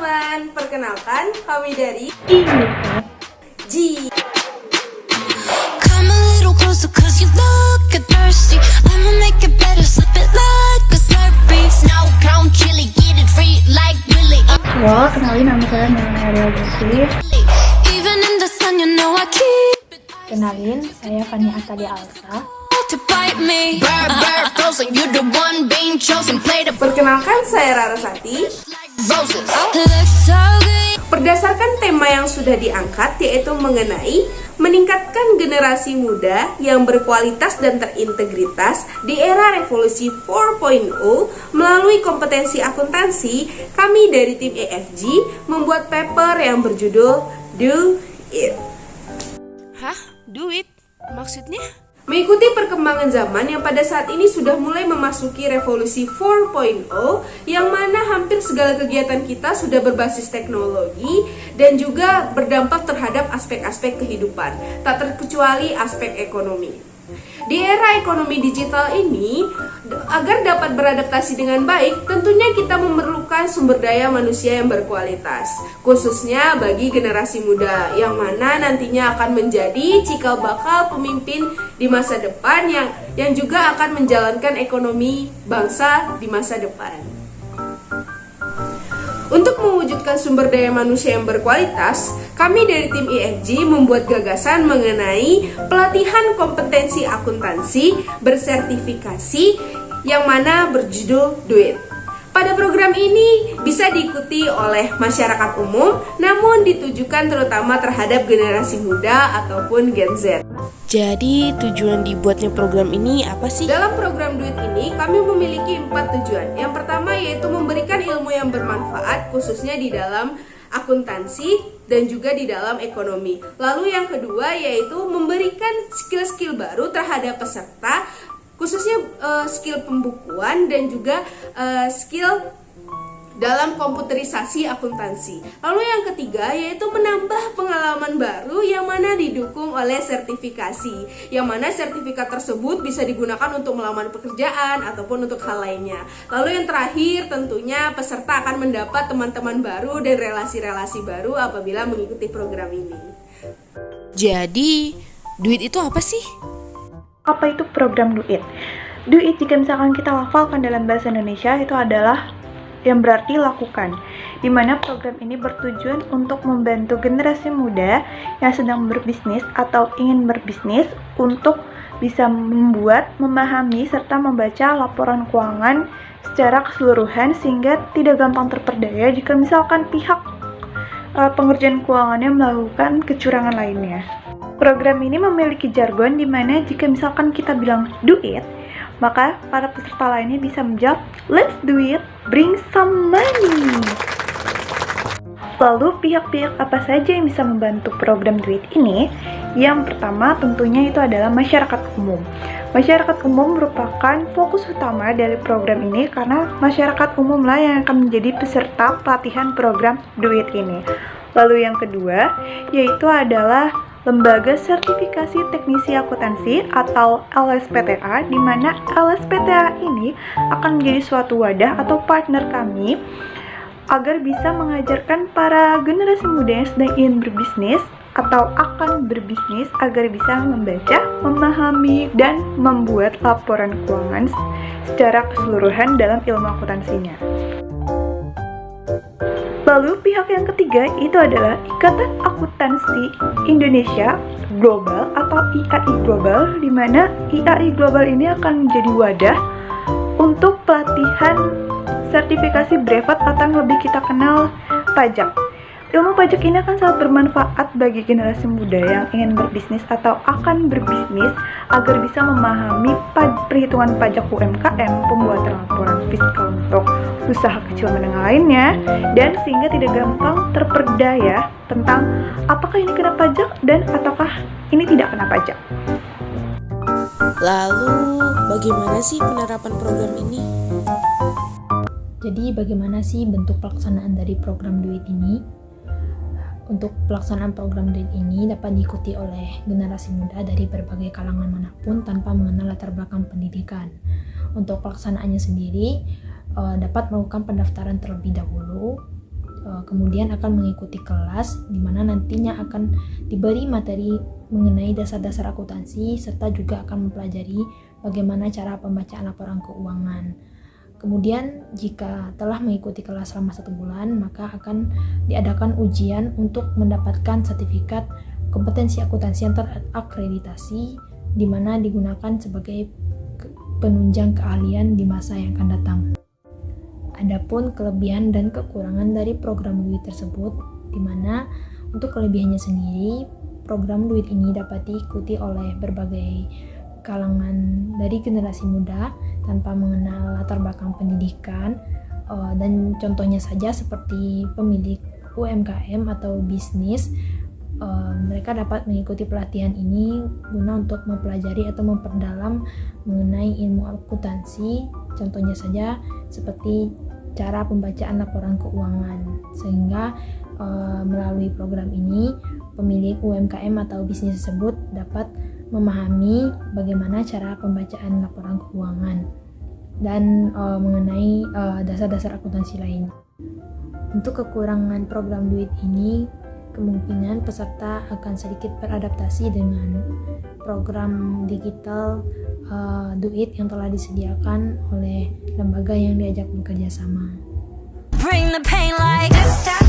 teman-teman, perkenalkan kami dari G. Come a little closer cause you look thirsty. I'ma make it better, slip it like a Slurpee. Snow cone chili, get it free like Willy. Halo, kenalin nama saya Melania Bersih. Even in the sun, you know I keep it Kenalin, saya Fania Atalia Alsa. to bite me. Bird, bird, frozen, you the one being chosen. Play the Perkenalkan saya Rarasati. roses. Looks so good. Berdasarkan tema yang sudah diangkat, yaitu mengenai meningkatkan generasi muda yang berkualitas dan terintegritas di era revolusi 4.0 melalui kompetensi akuntansi, kami dari tim EFG membuat paper yang berjudul Do It. Hah? Do it? Maksudnya? Mengikuti perkembangan zaman yang pada saat ini sudah mulai memasuki revolusi 4.0, yang mana hampir segala kegiatan kita sudah berbasis teknologi dan juga berdampak terhadap aspek-aspek kehidupan, tak terkecuali aspek ekonomi. Di era ekonomi digital ini, agar dapat beradaptasi dengan baik, tentunya kita memerlukan sumber daya manusia yang berkualitas, khususnya bagi generasi muda, yang mana nantinya akan menjadi cikal bakal pemimpin di masa depan yang juga akan menjalankan ekonomi bangsa di masa depan. Untuk mewujudkan sumber daya manusia yang berkualitas, kami dari tim EFG membuat gagasan mengenai pelatihan kompetensi akuntansi bersertifikasi yang mana berjudul Do It. Pada program ini bisa diikuti oleh masyarakat umum, namun ditujukan terutama terhadap generasi muda ataupun Gen Z. Jadi tujuan dibuatnya program ini apa sih? Dalam program Do It ini, kami memiliki 4 tujuan. Yang pertama yaitu memberikan ilmu yang bermanfaat, khususnya di dalam akuntansi dan juga di dalam ekonomi. Lalu yang kedua yaitu memberikan skill-skill baru terhadap peserta, khususnya skill pembukuan dan juga skill dalam komputerisasi akuntansi. Lalu yang ketiga yaitu menambah pengalaman baru yang mana didukung oleh sertifikasi, yang mana sertifikat tersebut bisa digunakan untuk melamar pekerjaan ataupun untuk hal lainnya. Lalu yang terakhir tentunya peserta akan mendapat teman-teman baru dan relasi-relasi baru apabila mengikuti program ini. Jadi, duit itu apa sih? Apa itu program Do It? Do It jika misalkan kita lafalkan dalam bahasa Indonesia itu adalah yang berarti lakukan, di mana program ini bertujuan untuk membantu generasi muda yang sedang berbisnis atau ingin berbisnis untuk bisa membuat, memahami, serta membaca laporan keuangan secara keseluruhan sehingga tidak gampang terperdaya jika misalkan pihak pengerjaan keuangannya melakukan kecurangan lainnya. Program ini memiliki jargon di mana jika misalkan kita bilang do it, maka para peserta lainnya bisa menjawab let's do it, bring some money. Lalu pihak-pihak apa saja yang bisa membantu program Do It ini? Yang pertama tentunya itu adalah masyarakat umum. Masyarakat umum merupakan fokus utama dari program ini karena masyarakat umumlah yang akan menjadi peserta pelatihan program Do It ini. Lalu yang kedua yaitu adalah Lembaga Sertifikasi Teknisi Akuntansi atau LSPTA, di mana LSPTA ini akan menjadi suatu wadah atau partner kami agar bisa mengajarkan para generasi muda yang sedang ingin berbisnis atau akan berbisnis agar bisa membaca, memahami, dan membuat laporan keuangan secara keseluruhan dalam ilmu akuntansinya. Lalu pihak yang ketiga itu adalah Ikatan Akuntansi Indonesia Global atau IAI Global, di mana IAI Global ini akan menjadi wadah untuk pelatihan sertifikasi brevet atau yang lebih kita kenal pajak. Ilmu pajak ini akan sangat bermanfaat bagi generasi muda yang ingin berbisnis atau akan berbisnis agar bisa memahami perhitungan pajak UMKM, pembuatan laporan fiskal untuk usaha kecil menengah lainnya, dan sehingga tidak gampang terperdaya tentang apakah ini kena pajak dan ataukah ini tidak kena pajak. Lalu, bagaimana sih penerapan program ini? Jadi bagaimana sih bentuk pelaksanaan dari program Do It ini? Untuk pelaksanaan program Do It ini dapat diikuti oleh generasi muda dari berbagai kalangan manapun tanpa mengenal latar belakang pendidikan. Untuk pelaksanaannya sendiri, dapat melakukan pendaftaran terlebih dahulu kemudian akan mengikuti kelas di mana nantinya akan diberi materi mengenai dasar-dasar akuntansi serta juga akan mempelajari bagaimana cara pembacaan laporan keuangan. Kemudian jika telah mengikuti kelas selama 1 bulan, maka akan diadakan ujian untuk mendapatkan sertifikat kompetensi akuntansi yang terakreditasi, di mana digunakan sebagai penunjang keahlian di masa yang akan datang. Adapun kelebihan dan kekurangan dari program DUIT tersebut, di mana untuk kelebihannya sendiri, program DUIT ini dapat diikuti oleh berbagai kalangan dari generasi muda tanpa mengenal latar belakang pendidikan, dan contohnya saja seperti pemilik UMKM atau bisnis. Mereka dapat mengikuti pelatihan ini guna untuk mempelajari atau memperdalam mengenai ilmu akuntansi, contohnya saja seperti cara pembacaan laporan keuangan, sehingga melalui program ini pemilik UMKM atau bisnis tersebut dapat memahami bagaimana cara pembacaan laporan keuangan dan mengenai dasar-dasar akuntansi lainnya. Untuk kekurangan program DUIT ini, kemungkinan peserta akan sedikit beradaptasi dengan program digital DUIT yang telah disediakan oleh lembaga yang diajak bekerja sama. Bring the pain like this time.